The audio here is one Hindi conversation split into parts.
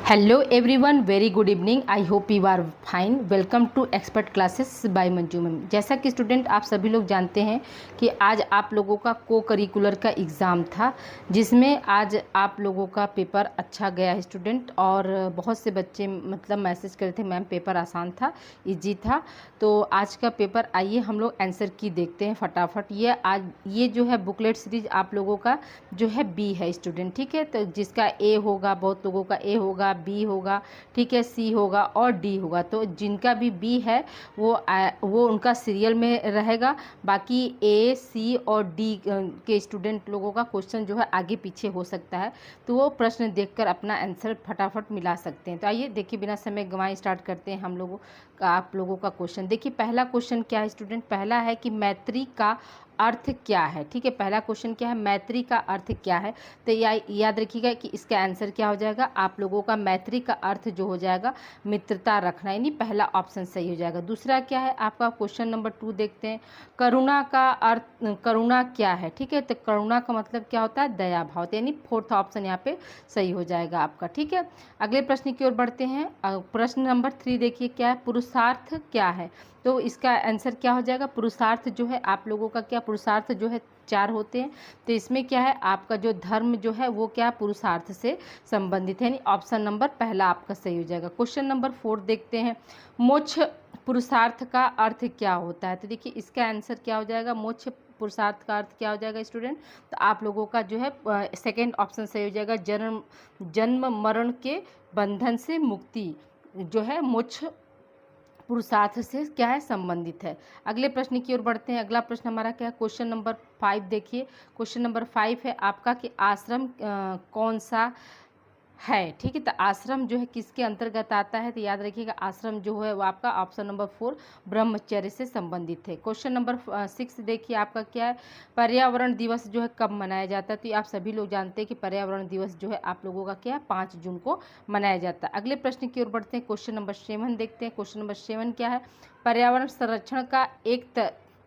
Hello everyone, very good evening. I hope you are fine. Welcome to expert classes by Manju ma'am. जैसा कि स्टूडेंट आप सभी लोग जानते हैं कि आज आप लोगों का को करिकुलर का एग्ज़ाम था, जिसमें आज आप लोगों का पेपर अच्छा गया है स्टूडेंट। और बहुत से बच्चे मतलब मैसेज करे थे मैम पेपर आसान था, इजी था। तो आज का पेपर आइए हम लोग आंसर की देखते हैं फटाफट। ये जो है बुकलेट सीरीज आप लोगों का जो है बी है स्टूडेंट, ठीक है। तो जिसका ए होगा, बहुत लोगों का ए होगा, बी होगा, ठीक है, सी होगा और डी होगा। तो जिनका भी बी है वो उनका सीरियल में रहेगा। बाकी ए, सी और डी के स्टूडेंट लोगों का क्वेश्चन जो है आगे पीछे हो सकता है, तो वो प्रश्न देखकर अपना आंसर फटाफट मिला सकते हैं। तो आइए देखिए, बिना समय गंवाए स्टार्ट करते हैं हम लोगों का आप लोगों का क्वेश्चन। देखिए पहला क्वेश्चन क्या है स्टूडेंट, पहला है कि मैत्री का अर्थ क्या है। ठीक है, पहला क्वेश्चन क्या है, मैत्री का अर्थ क्या है। तो याद रखिएगा कि इसका आंसर क्या हो जाएगा आप लोगों का। मैत्री का अर्थ जो हो जाएगा मित्रता रखना, यानी पहला ऑप्शन सही हो जाएगा। दूसरा क्या है आपका, क्वेश्चन नंबर 2 देखते हैं। करुणा का अर्थ, करुणा क्या है। ठीक है, तो करुणा का मतलब क्या होता है, दया भाव, यानी फोर्थ ऑप्शन यहाँ पे सही हो जाएगा आपका। ठीक है, अगले प्रश्न की ओर बढ़ते हैं। प्रश्न नंबर 3 देखिए क्या है, पुरुषार्थ क्या है। तो इसका आंसर क्या हो जाएगा, पुरुषार्थ जो है आप लोगों का क्या, पुरुषार्थ जो है 4 होते हैं। तो इसमें क्या है आपका जो धर्म जो है वो क्या पुरुषार्थ से संबंधित है, यानी ऑप्शन नंबर पहला आपका सही हो जाएगा। क्वेश्चन नंबर 4 देखते हैं, मोक्ष पुरुषार्थ का अर्थ क्या होता है। तो देखिए इसका आंसर क्या हो जाएगा, मोक्ष पुरुषार्थ का अर्थ क्या हो जाएगा स्टूडेंट। तो आप लोगों का जो है सेकेंड ऑप्शन सही हो जाएगा, जन्म मरण के बंधन से मुक्ति जो है मोक्ष पुरुषार्थ से क्या है संबंधित है। अगले प्रश्न की ओर बढ़ते हैं। अगला प्रश्न हमारा क्या है, क्वेश्चन नंबर 5 देखिए। क्वेश्चन नंबर 5 है आपका कि आश्रम कौन सा है। ठीक है, तो आश्रम जो है किसके अंतर्गत आता है। तो याद रखिएगा आश्रम जो है वो आपका ऑप्शन नंबर 4 ब्रह्मचर्य से संबंधित है। क्वेश्चन नंबर 6 देखिए आपका क्या है, पर्यावरण दिवस जो है कब मनाया जाता है। तो आप सभी लोग जानते हैं कि पर्यावरण दिवस जो है आप लोगों का क्या है 5 जून को मनाया जाता है। अगले प्रश्न की ओर बढ़ते हैं। क्वेश्चन नंबर 7 देखते हैं। क्वेश्चन नंबर 7 क्या है, पर्यावरण संरक्षण का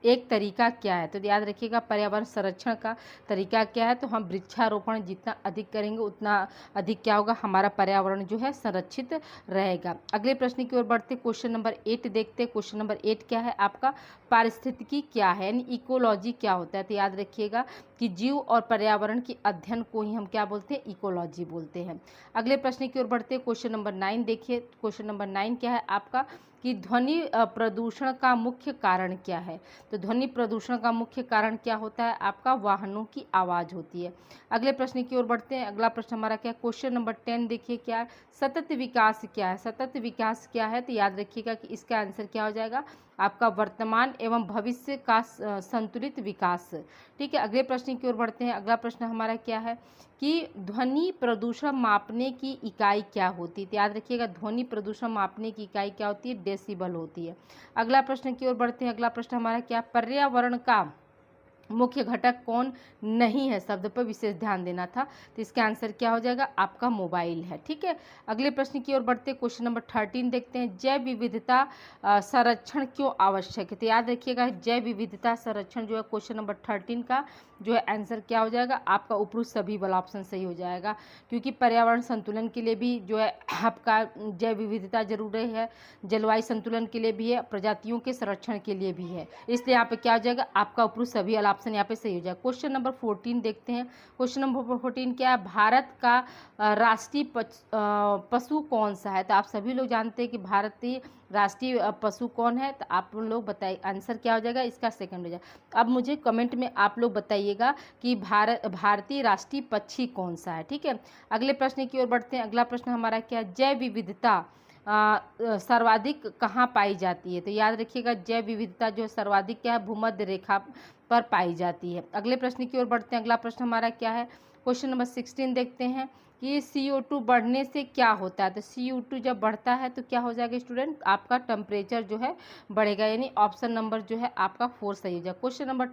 एक तरीका क्या है। तो याद रखिएगा पर्यावरण संरक्षण का तरीका क्या है, तो हम वृक्षारोपण जितना अधिक करेंगे उतना अधिक क्या होगा, हमारा पर्यावरण जो है संरक्षित रहेगा। अगले प्रश्न की ओर बढ़ते क्वेश्चन नंबर 8 देखते हैं। क्वेश्चन नंबर 8 क्या है आपका, पारिस्थितिकी क्या है, यानी इकोलॉजी क्या होता है। तो याद रखिएगा कि जीव और पर्यावरण के अध्ययन को ही हम क्या बोलते हैं, इकोलॉजी बोलते हैं। अगले प्रश्न की ओर बढ़ते हैं। क्वेश्चन नंबर 9 देखिए। क्वेश्चन नंबर 9 क्या है आपका कि ध्वनि प्रदूषण का मुख्य कारण क्या है। तो ध्वनि प्रदूषण का मुख्य कारण क्या होता है आपका, वाहनों की आवाज़ होती है। अगले प्रश्न की ओर बढ़ते हैं। अगला प्रश्न हमारा क्या है, क्वेश्चन नंबर 10 देखिए क्या है, सतत विकास क्या है। सतत विकास क्या है, तो याद रखिएगा कि इसका आंसर क्या हो जाएगा आपका, वर्तमान एवं भविष्य का संतुलित विकास। ठीक है, अगले प्रश्न की ओर बढ़ते हैं। अगला प्रश्न हमारा क्या है कि ध्वनि प्रदूषण मापने की इकाई क्या होती है। तो याद रखिएगा ध्वनि प्रदूषण मापने की इकाई क्या होती है, डेसिबल होती है। अगला प्रश्न की ओर बढ़ते हैं। अगला प्रश्न हमारा क्या, पर्यावरण का मुख्य घटक कौन नहीं है, शब्द पर विशेष ध्यान देना था। तो इसका आंसर क्या हो जाएगा आपका, मोबाइल है। ठीक है, अगले प्रश्न की ओर बढ़ते क्वेश्चन नंबर 13 देखते हैं, जैव विविधता संरक्षण क्यों आवश्यक है। तो याद रखिएगा जैव विविधता संरक्षण जो है क्वेश्चन नंबर 13 का जो है आंसर क्या हो जाएगा आपका, उपरोक्त सभी वाला ऑप्शन सही हो जाएगा। क्योंकि पर्यावरण संतुलन के लिए भी जो है आपका जैव विविधता जरूरी है, जलवायु संतुलन के लिए भी है, प्रजातियों के संरक्षण के लिए भी है, इसलिए यहाँ पे क्या हो जाएगा आपका उपरोक्त सभी वाला ऑप्शन यहाँ पे सही हो जाएगा। क्वेश्चन नंबर 14 देखते हैं। क्वेश्चन नंबर 14 क्या है, भारत का राष्ट्रीय पशु कौन सा है। तो आप सभी लोग जानते हैं कि भारतीय राष्ट्रीय पशु कौन है। तो आप लोग बताइए आंसर क्या हो जाएगा इसका, सेकंड हो जाएगा। अब मुझे कमेंट में आप लोग बताइएगा कि भारतीय राष्ट्रीय पक्षी कौन सा है। ठीक है, अगले प्रश्न की ओर बढ़ते हैं। अगला प्रश्न हमारा क्या है, जैव विविधता सर्वाधिक कहाँ पाई जाती है। तो याद रखिएगा जैव विविधता जो सर्वाधिक क्या है, भूमध्य रेखा पर पाई जाती है। अगले प्रश्न की ओर बढ़ते हैं। अगला प्रश्न हमारा क्या है, क्वेश्चन नंबर 16 देखते हैं कि CO2 बढ़ने से क्या होता है। तो CO2 जब बढ़ता है तो क्या हो जाएगा स्टूडेंट, आपका टेम्परेचर जो है बढ़ेगा, यानी ऑप्शन नंबर जो है आपका 4 सही हो जाएगा। क्वेश्चन नंबर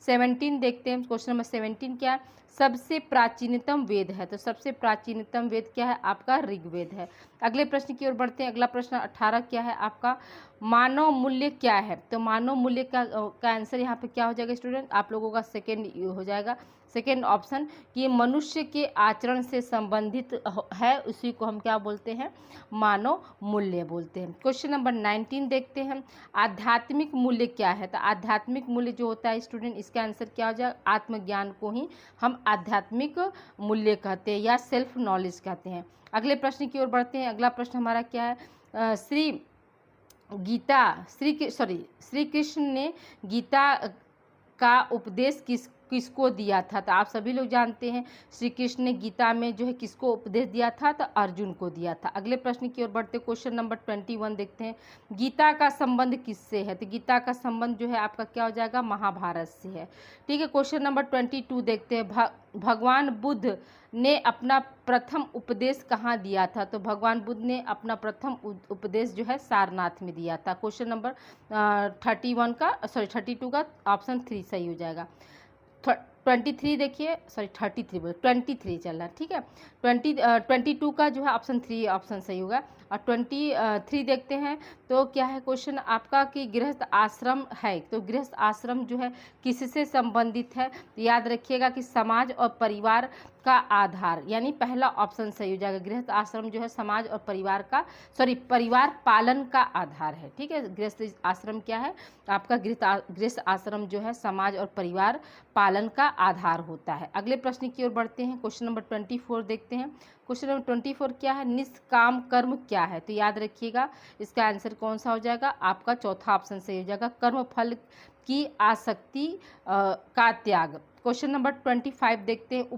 17 देखते हैं। क्वेश्चन नंबर 17 क्या है, सबसे प्राचीनतम वेद है। तो सबसे प्राचीनतम वेद क्या है आपका, ऋग्वेद है। अगले प्रश्न की ओर बढ़ते हैं। अगला प्रश्न 18 क्या है आपका, मानव मूल्य क्या है। तो मानव मूल्य का आंसर यहाँ पे क्या हो जाएगा स्टूडेंट, आप लोगों का सेकेंड हो जाएगा। सेकेंड ऑप्शन कि मनुष्य के आचरण से संबंधित है, उसी को हम क्या बोलते हैं, मानव मूल्य बोलते हैं। क्वेश्चन नंबर 19 देखते हैं, आध्यात्मिक मूल्य क्या है। तो आध्यात्मिक मूल्य जो होता है स्टूडेंट, इसका आंसर क्या हो जाएगा, आत्मज्ञान को ही हम आध्यात्मिक मूल्य कहते हैं या सेल्फ नॉलेज कहते हैं। अगले प्रश्न की ओर बढ़ते हैं। अगला प्रश्न हमारा क्या है, श्री कृष्ण ने गीता का उपदेश किसको दिया था। तो आप सभी लोग जानते हैं श्री कृष्ण ने गीता में जो है किसको उपदेश दिया था, तो अर्जुन को दिया था। अगले प्रश्न की ओर बढ़ते, क्वेश्चन नंबर 21 देखते हैं, गीता का संबंध किससे है। तो गीता का संबंध जो है आपका क्या हो जाएगा, महाभारत से है। ठीक है, क्वेश्चन नंबर 22 देखते हैं, भगवान बुद्ध ने अपना प्रथम उपदेश कहाँ दिया था। तो भगवान बुद्ध ने अपना प्रथम उपदेश जो है सारनाथ में दिया था। क्वेश्चन नंबर 32 का ऑप्शन 3 सही हो जाएगा। 23 देखिए, 23 चल रहा है, ठीक है। 22 का जो है ऑप्शन 3 ऑप्शन सही होगा। और 23 देखते हैं तो क्या है क्वेश्चन आपका कि गृहस्थ आश्रम है, तो गृहस्थ आश्रम जो है किससे संबंधित है। तो याद रखिएगा कि समाज और परिवार का आधार, यानी पहला ऑप्शन सही हो जाएगा। गृहस्थ आश्रम जो है समाज और परिवार का परिवार पालन का आधार है। ठीक है, गृहस्थ आश्रम क्या है आपका, गृहस्थ आश्रम जो है समाज और परिवार पालन का आधार होता है। अगले प्रश्न की ओर बढ़ते हैं, क्वेश्चन नंबर 24 देखते हैं। क्वेश्चन नंबर 24 क्या है, निष्काम कर्म क्या है। तो याद रखिएगा इसका आंसर कौन सा हो जाएगा, आपका चौथा ऑप्शन सही हो जाएगा, कर्म फल की आसक्ति का त्याग। क्वेश्चन नंबर 25 देखते हैं,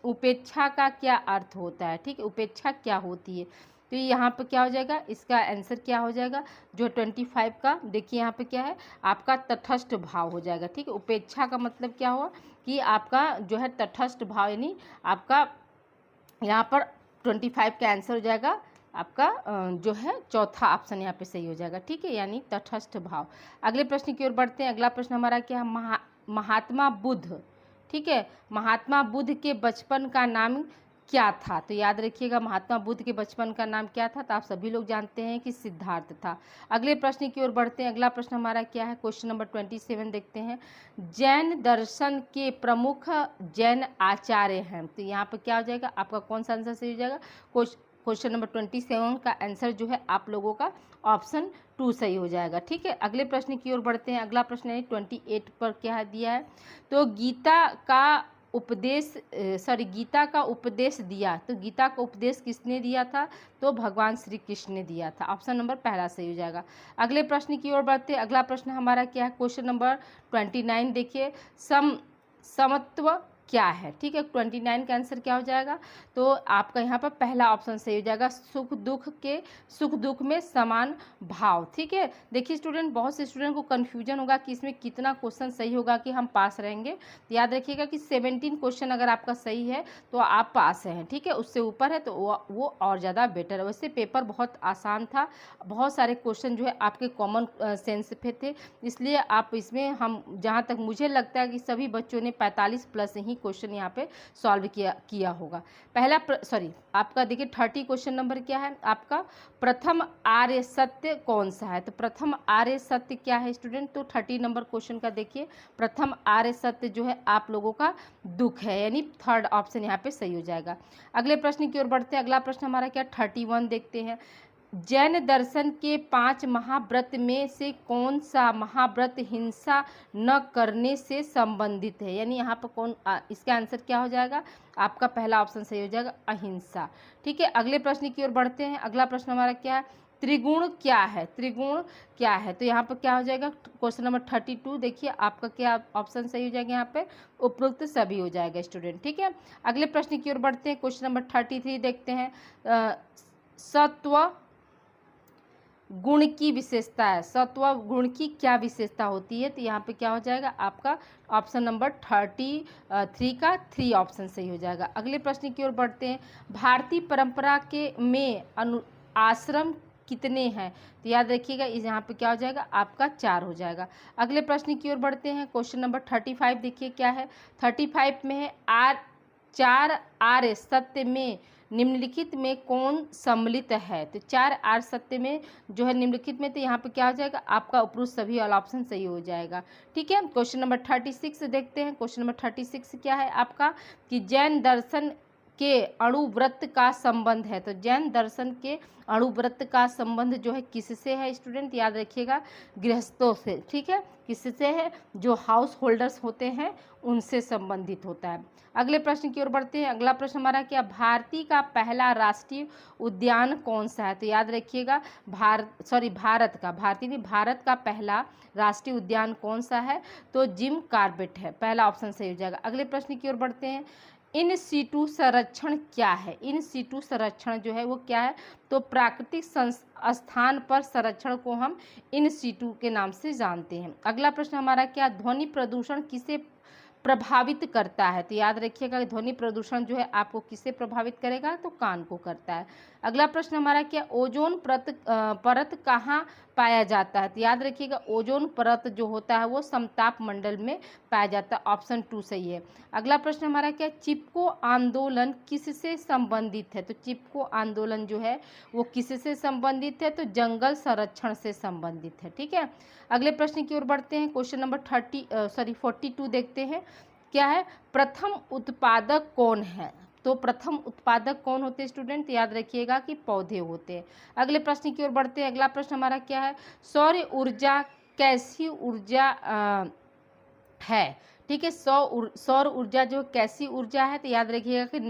उपेक्षा का क्या अर्थ होता है। ठीक है, उपेक्षा क्या होती है। तो यहाँ पे क्या हो जाएगा, इसका आंसर क्या हो जाएगा जो 25 का, देखिए यहाँ पे क्या है आपका तटस्थ भाव हो जाएगा। ठीक है, उपेक्षा का मतलब क्या हुआ कि आपका जो है तटस्थ भाव, यानी आपका यहाँ पर 25 का आंसर हो जाएगा आपका जो है चौथा ऑप्शन यहाँ पे सही हो जाएगा। ठीक है, यानी तटस्थ भाव। अगले प्रश्न की ओर बढ़ते हैं। अगला प्रश्न हमारा क्या है, महात्मा बुद्ध, ठीक है, महात्मा बुद्ध के बचपन का नाम क्या था। तो याद रखिएगा महात्मा बुद्ध के बचपन का नाम क्या था। तो आप सभी लोग जानते हैं कि सिद्धार्थ था। अगले प्रश्न की ओर बढ़ते हैं। अगला प्रश्न हमारा क्या है, क्वेश्चन नंबर 27 देखते हैं, जैन दर्शन के प्रमुख जैन आचार्य हैं। तो यहाँ पर क्या हो जाएगा आपका कौन सा आंसर सही हो जाएगा, क्वेश्चन नंबर 27 का आंसर जो है आप लोगों का ऑप्शन 2 सही हो जाएगा। ठीक है, अगले प्रश्न की ओर बढ़ते हैं। अगला प्रश्न है 28 पर क्या दिया है, तो गीता का उपदेश दिया, तो गीता का उपदेश किसने दिया था, तो भगवान श्री कृष्ण ने दिया था। ऑप्शन नंबर पहला सही हो जाएगा। अगले प्रश्न की ओर बढ़ते हैं। अगला प्रश्न हमारा क्या है, क्वेश्चन नंबर 29 देखिए, समत्व क्या है। ठीक है, 29 का आंसर क्या हो जाएगा, तो आपका यहाँ पर पहला ऑप्शन सही हो जाएगा, सुख दुख में समान भाव। ठीक है, देखिए स्टूडेंट, बहुत से स्टूडेंट को कंफ्यूजन होगा कि इसमें कितना क्वेश्चन सही होगा कि हम पास रहेंगे। तो याद रखिएगा कि 17 क्वेश्चन अगर आपका सही है तो आप पास हैं। ठीक है, उससे ऊपर है तो वो और ज़्यादा बेटर है। वैसे पेपर बहुत आसान था, बहुत सारे क्वेश्चन जो है आपके कॉमन सेंस पे थे, इसलिए आप इसमें, हम जहाँ तक मुझे लगता है कि सभी बच्चों ने 45 प्लस ही क्वेश्चन यहाँ पे सॉल्व किया होगा। पहला आपका देखिए 30 क्वेश्चन नंबर क्या है आपका, प्रथम आर्य सत्य कौन सा है। तो प्रथम आर्य सत्य क्या है स्टूडेंट, तो 30 नंबर क्वेश्चन का देखिए, प्रथम आर्य सत्य जो है आप लोगों का दुख है, यानी थर्ड ऑप्शन यहाँ पे सही हो जाएगा। अगले प्रश्न की ओर बढ़ते हैं। अगला प्रश्न हमारा क्या 31 देखते हैं, जैन दर्शन के 5 महाव्रत में से कौन सा महाव्रत हिंसा न करने से संबंधित है, यानी यहाँ पर इसका आंसर क्या हो जाएगा, आपका पहला ऑप्शन सही हो जाएगा, अहिंसा। ठीक है, अगले प्रश्न की ओर बढ़ते हैं। अगला प्रश्न हमारा क्या है, त्रिगुण क्या है, त्रिगुण क्या है। तो यहाँ पर क्या हो जाएगा, क्वेश्चन नंबर 32 देखिए आपका क्या ऑप्शन सही हो जाएगा, यहाँ पे उपरोक्त सभी हो जाएगा स्टूडेंट। ठीक है, अगले प्रश्न की ओर बढ़ते हैं। क्वेश्चन नंबर 33 देखते हैं, सत्व गुण की विशेषता है, सत्व गुण की क्या विशेषता होती है। तो यहाँ पे क्या हो जाएगा आपका ऑप्शन नंबर 33 का 3 ऑप्शन सही हो जाएगा। अगले प्रश्न की ओर बढ़ते हैं, भारतीय परंपरा में आश्रम कितने हैं। तो याद रखिएगा यहाँ पे क्या हो जाएगा आपका 4 हो जाएगा। अगले प्रश्न की ओर बढ़ते हैं। क्वेश्चन नंबर 35 देखिए क्या है, 35 में है 4 आर्य सत्य में निम्नलिखित में कौन सम्मिलित है? तो 4 आर सत्य में जो है निम्नलिखित में, तो यहाँ पे क्या हो जाएगा आपका उपरोक्त सभी वाला ऑप्शन सही हो जाएगा। ठीक है, क्वेश्चन नंबर 36 देखते हैं। क्वेश्चन नंबर 36 क्या है आपका कि जैन दर्शन के अणुव्रत का संबंध है। तो जैन दर्शन के अणुव्रत का संबंध जो है किससे है स्टूडेंट? याद रखिएगा गृहस्थों से। ठीक है, किससे है? जो हाउस होल्डर्स होते हैं उनसे संबंधित होता है। अगले प्रश्न की ओर बढ़ते हैं। अगला प्रश्न हमारा क्या, भारती का पहला राष्ट्रीय उद्यान कौन सा है? तो याद रखिएगा भारत का पहला राष्ट्रीय उद्यान कौन सा है? तो जिम कॉर्बेट है, पहला ऑप्शन सही हो जाएगा। अगले प्रश्न की ओर बढ़ते हैं। इन सीटू संरक्षण क्या है? इन सीटू संरक्षण जो है वो क्या है? तो प्राकृतिक स्थान पर संरक्षण को हम इन सीटू के नाम से जानते हैं। अगला प्रश्न हमारा क्या, ध्वनि प्रदूषण किसे प्रभावित करता है? तो याद रखिएगा ध्वनि प्रदूषण जो है आपको किससे प्रभावित करेगा? तो कान को करता है। अगला प्रश्न हमारा क्या, ओजोन परत कहाँ पाया जाता है? तो याद रखिएगा ओजोन परत जो होता है वो समताप मंडल में पाया जाता है, ऑप्शन 2 सही है। अगला प्रश्न हमारा क्या, चिपको आंदोलन किससे संबंधित है? तो चिपको आंदोलन जो है वो किससे संबंधित है? तो जंगल संरक्षण से संबंधित है। ठीक है, अगले प्रश्न की ओर बढ़ते हैं। क्वेश्चन नंबर 42 देखते हैं। क्या है, प्रथम उत्पादक कौन है? तो प्रथम उत्पादक कौन होते हैं स्टूडेंट? याद रखिएगा कि पौधे होते हैं। अगले प्रश्न की ओर बढ़ते हैं। अगला प्रश्न हमारा क्या है, सौर ऊर्जा कैसी ऊर्जा है? ठीक है, सौर ऊर्जा जो कैसी ऊर्जा है? तो याद रखिएगा कि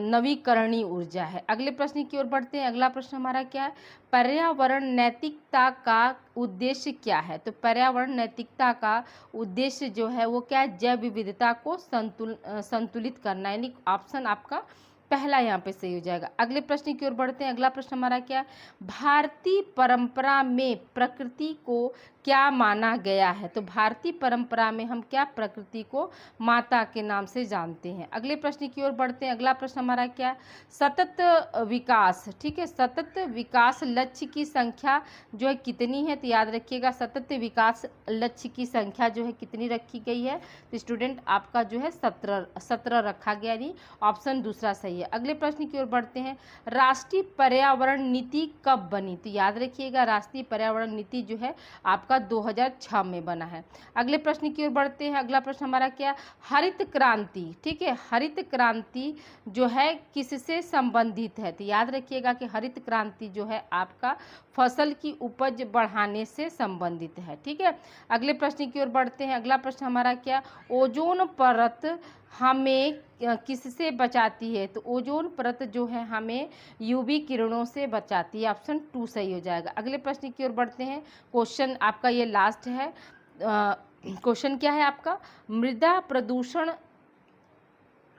नवीकरणीय ऊर्जा है। अगले प्रश्न की ओर बढ़ते हैं। अगला प्रश्न हमारा क्या है, पर्यावरण नैतिकता का उद्देश्य क्या है? तो पर्यावरण नैतिकता का उद्देश्य जो है वो क्या है? जैव विविधता को संतुलित करना, यानी ऑप्शन आपका पहला यहाँ पे सही हो जाएगा। अगले प्रश्न की ओर बढ़ते हैं। अगला प्रश्न हमारा क्या, भारतीय परंपरा में प्रकृति को क्या माना गया है? तो भारतीय परंपरा में हम क्या प्रकृति को माता के नाम से जानते हैं। अगले प्रश्न की ओर बढ़ते हैं। अगला प्रश्न हमारा क्या, सतत विकास। ठीक है, सतत विकास लक्ष्य की संख्या जो है कितनी है? तो याद रखिएगा सतत विकास लक्ष्य की संख्या जो है कितनी रखी गई है? तो स्टूडेंट आपका जो है 17 रखा गया, यानी ऑप्शन दूसरा सही है। अगले प्रश्न की ओर बढ़ते हैं। राष्ट्रीय पर्यावरण नीति कब बनी? तो याद रखिएगा राष्ट्रीय पर्यावरण नीति जो है आपका 2006 में बना है। अगले प्रश्न की ओर बढ़ते हैं। अगला प्रश्न हमारा क्या, हरित क्रांति। ठीक है, हरित क्रांति जो है किससे संबंधित है? तो याद रखिएगा कि हरित क्रांति जो है आपका फसल की उपज बढ़ाने से संबंधित है। ठीक है, अगले प्रश्न की ओर बढ़ते हैं। अगला प्रश्न हमारा क्या, ओजोन परत हमें किससे बचाती है? तो ओजोन परत जो है हमें यूवी किरणों से बचाती है, ऑप्शन 2 सही हो जाएगा। अगले प्रश्न की ओर बढ़ते हैं। क्वेश्चन आपका ये लास्ट है। क्वेश्चन क्या है आपका, मृदा प्रदूषण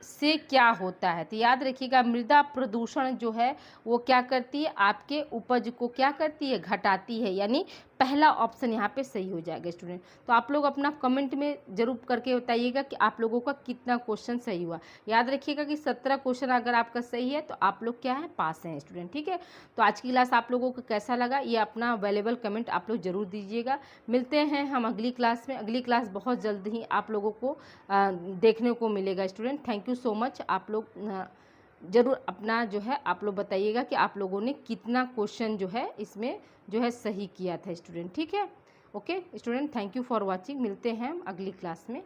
से क्या होता है? तो याद रखिएगा मृदा प्रदूषण जो है वो क्या करती है? आपके उपज को क्या करती है? घटाती है, यानी पहला ऑप्शन यहाँ पे सही हो जाएगा स्टूडेंट। तो आप लोग अपना कमेंट में जरूर करके बताइएगा कि आप लोगों का कितना क्वेश्चन सही हुआ। याद रखिएगा कि 17 क्वेश्चन अगर आपका सही है तो आप लोग क्या है, पास हैं स्टूडेंट। ठीक है, तो आज की क्लास आप लोगों को कैसा लगा ये अपना वैल्यूएबल कमेंट आप लोग जरूर दीजिएगा। मिलते हैं हम अगली क्लास में। अगली क्लास बहुत जल्द ही आप लोगों को देखने को मिलेगा student. Thank you so much. आप लोग ज़रूर अपना जो है आप लोग बताइएगा कि आप लोगों ने कितना क्वेश्चन जो है इसमें जो है सही किया था स्टूडेंट। ठीक है, okay student, thank you for watching. मिलते हैं हम अगली क्लास में।